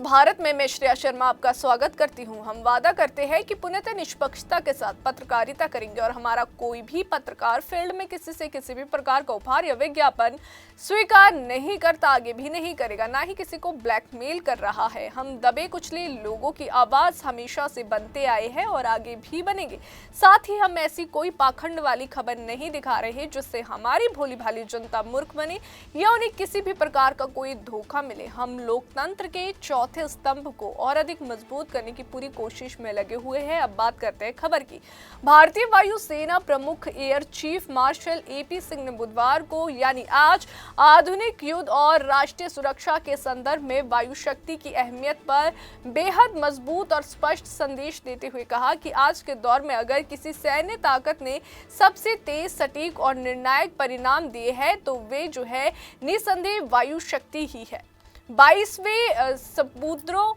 भारत में मैं श्रेया शर्मा आपका स्वागत करती हूं। हम वादा करते हैं कि पूर्णतः निष्पक्षता के साथ पत्रकारिता करेंगे और हमारा कोई भी पत्रकार फील्ड में किसी से किसी भी प्रकार का उपहार या विज्ञापन स्वीकार नहीं करता, आगे भी नहीं करेगा, ना ही किसी को ब्लैकमेल कर रहा है। हम दबे कुचले लोगों की आवाज हमेशा से बनते आए हैं और आगे भी बनेंगे। साथ ही हम ऐसी कोई पाखंड वाली खबर नहीं दिखा रहे जिससे हमारी भोली भाली जनता मूर्ख बने या उन्हें किसी भी प्रकार का कोई धोखा मिले। हम लोकतंत्र के चौथे स्तंभ को और अधिक मजबूत करने की पूरी कोशिश में लगे हुए हैं। अब बात करते हैं खबर की। भारतीय वायुसेना प्रमुख air chief marshal AP Singh ने बुधवार को यानी आज आधुनिक युद्ध और राष्ट्रीय सुरक्षा के संदर्भ में वायु शक्ति की अहमियत पर बेहद मजबूत और स्पष्ट संदेश देते हुए कहा कि आज के दौर में अगर किसी सैन्य ताकत ने सबसे तेज, सटीक और निर्णायक परिणाम दिए हैं तो वे जो है निसंदेह वायु शक्ति ही है। 22वें समुद्रो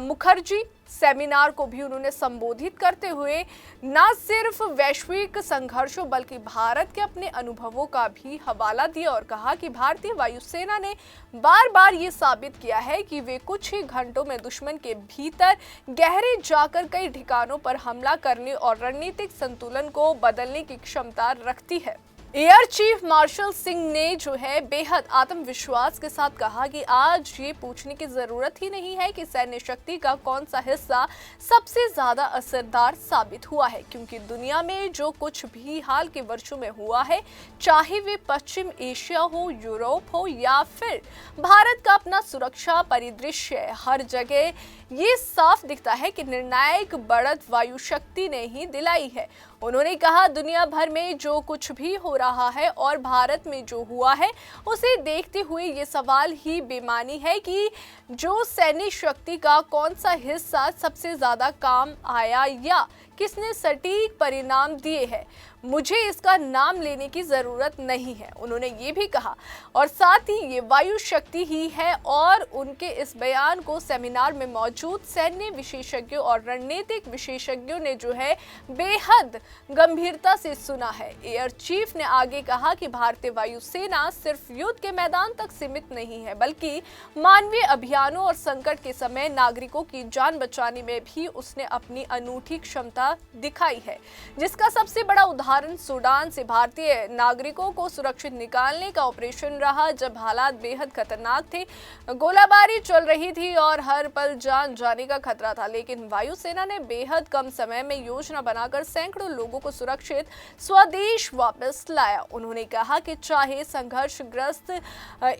मुखर्जी सेमिनार को भी उन्होंने संबोधित करते हुए न सिर्फ वैश्विक संघर्षों बल्कि भारत के अपने अनुभवों का भी हवाला दिया और कहा कि भारतीय वायुसेना ने बार बार ये साबित किया है कि वे कुछ ही घंटों में दुश्मन के भीतर गहरे जाकर कई ठिकानों पर हमला करने और रणनीतिक संतुलन को बदलने की क्षमता रखती है। एयर चीफ मार्शल सिंह ने जो है बेहद आत्मविश्वास के साथ कहा कि आज ये पूछने की जरूरत ही नहीं है कि सैन्य शक्ति का कौन सा हिस्सा सबसे ज्यादा असरदार साबित हुआ है, क्योंकि दुनिया में जो कुछ भी हाल के वर्षों में हुआ है, चाहे वे पश्चिम एशिया हो, यूरोप हो या फिर भारत का अपना सुरक्षा परिदृश्य है, हर जगह ये साफ दिखता है कि निर्णायक बढ़त वायु शक्ति ने ही दिलाई है। उन्होंने कहा दुनिया भर में जो कुछ भी हो रहा है और भारत में जो हुआ है उसे देखते हुए ये सवाल ही बेमानी है कि जो सैन्य शक्ति का कौन सा हिस्सा सबसे ज्यादा काम आया या किसने सटीक परिणाम दिए हैं। मुझे इसका नाम लेने की जरूरत नहीं है, उन्होंने ये भी कहा। और साथ ही ये वायु शक्ति ही है और उनके इस बयान को सेमिनार में मौजूद सैन्य विशेषज्ञों और रणनीतिक विशेषज्ञों ने जो है बेहद गंभीरता से सुना है। एयर चीफ ने आगे कहा कि भारतीय वायुसेना सिर्फ युद्ध के मैदान तक सीमित नहीं है बल्कि मानवीय अभियानों और संकट के समय नागरिकों की जान बचाने में भी उसने अपनी अनूठी क्षमता दिखाई है, जिसका सबसे बड़ा उदाहरण सूडान से भारतीय नागरिकों को सुरक्षित निकालने का ऑपरेशन रहा, जब हालात बेहद खतरनाक थे, गोलाबारी चल रही थी और हर पल जान जाने का खतरा था, लेकिन वायुसेना ने बेहद कम समय में योजना बनाकर सैकड़ों लोगों को सुरक्षित स्वदेश वापस लाया। उन्होंने कहा कि चाहे संघर्षग्रस्त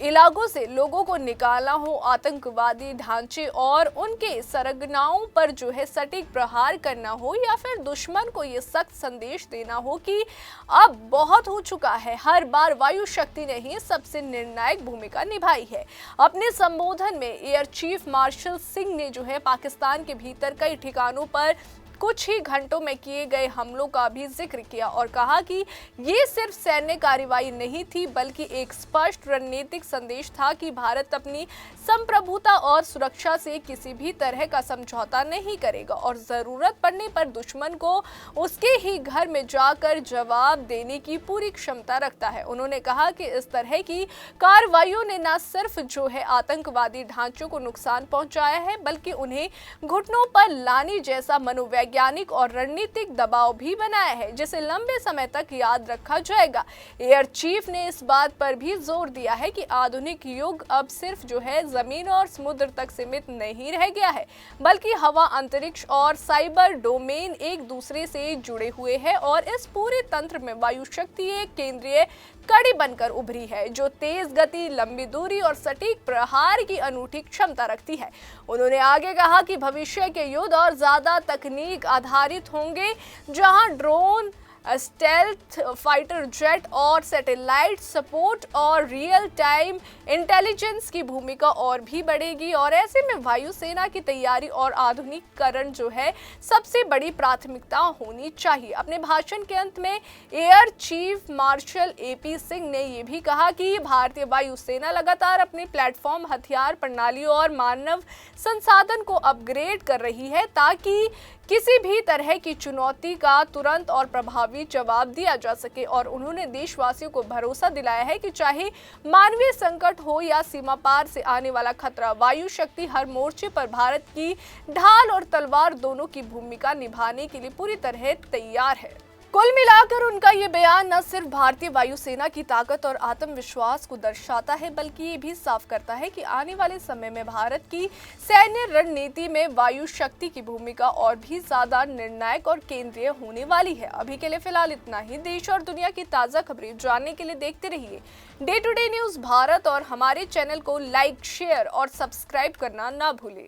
इलाकों से लोगों को निकालना हो, आतंकवादी ढांचे और उनके सरगनाओं पर जो है सटीक प्रहार करना हो या फिर दुश्मन को ये सख्त संदेश देना हो कि अब बहुत हो चुका है, हर बार वायु शक्ति ने ही सबसे निर्णायक भूमिका निभाई है। अपने संबोधन में एयर चीफ मार्शल सिंह ने जो है पाकिस्तान के भीतर कई ठिकानों पर कुछ ही घंटों में किए गए हमलों का भी जिक्र किया और कहा कि ये सिर्फ सैन्य कार्रवाई नहीं थी बल्कि एक स्पष्ट रणनीतिक संदेश था कि भारत अपनी संप्रभुता और सुरक्षा से किसी भी तरह का समझौता नहीं करेगा और जरूरत पड़ने पर दुश्मन को उसके ही घर में जाकर जवाब देने की पूरी क्षमता रखता है। उन्होंने कहा कि इस तरह की कार्रवाइयों ने न सिर्फ जो है आतंकवादी ढांचों को नुकसान पहुंचाया है बल्कि उन्हें घुटनों पर लाने जैसा मनोवैज्ञानिक और रणनीतिक दबाव भी बनाया है, जिसे लंबे समय तक याद रखा जाएगा। एयर चीफ ने इस बात पर भी जोर दिया है कि आधुनिक युग अब सिर्फ जो है जमीन और समुद्र तक सीमित नहीं रह गया है बल्कि हवा, अंतरिक्ष और साइबर डोमेन एक दूसरे से जुड़े हुए हैं और इस पूरे तंत्र में वायु शक्ति एक केंद्रीय कड़ी बनकर उभरी है जो तेज गति, लंबी दूरी और सटीक प्रहार की अनूठी क्षमता रखती है। उन्होंने आगे कहा कि भविष्य के युद्ध और ज्यादा तकनीक आधारित होंगे, जहां ड्रोन, स्टेल्थ फाइटर जेट और सैटेलाइट सपोर्ट और रियल टाइम इंटेलिजेंस की भूमिका और भी बढ़ेगी और ऐसे में वायुसेना की तैयारी और आधुनिकीकरण जो है सबसे बड़ी प्राथमिकता होनी चाहिए। अपने भाषण के अंत में air chief marshal AP Singh ने यह भी कहा कि भारतीय वायुसेना लगातार अपने प्लेटफॉर्म, हथियार प्रणाली और मानव संसाधन को अपग्रेड कर रही है ताकि किसी भी तरह की चुनौती का तुरंत और प्रभावी जवाब दिया जा सके। और उन्होंने देशवासियों को भरोसा दिलाया है कि चाहे मानवीय संकट हो या सीमा पार से आने वाला खतरा, वायु शक्ति हर मोर्चे पर भारत की ढाल और तलवार दोनों की भूमिका निभाने के लिए पूरी तरह तैयार है। कुल मिलाकर उनका ये बयान न सिर्फ भारतीय वायुसेना की ताकत और आत्मविश्वास को दर्शाता है, बल्कि ये भी साफ करता है कि आने वाले समय में भारत की सैन्य रणनीति में वायु शक्ति की भूमिका और भी ज्यादा निर्णायक और केंद्रीय होने वाली है। अभी के लिए फिलहाल इतना ही। देश और दुनिया की ताजा खबरें जानने के लिए देखते रहिए day to day news Bharat और हमारे चैनल को लाइक, शेयर और सब्सक्राइब करना ना भूलें।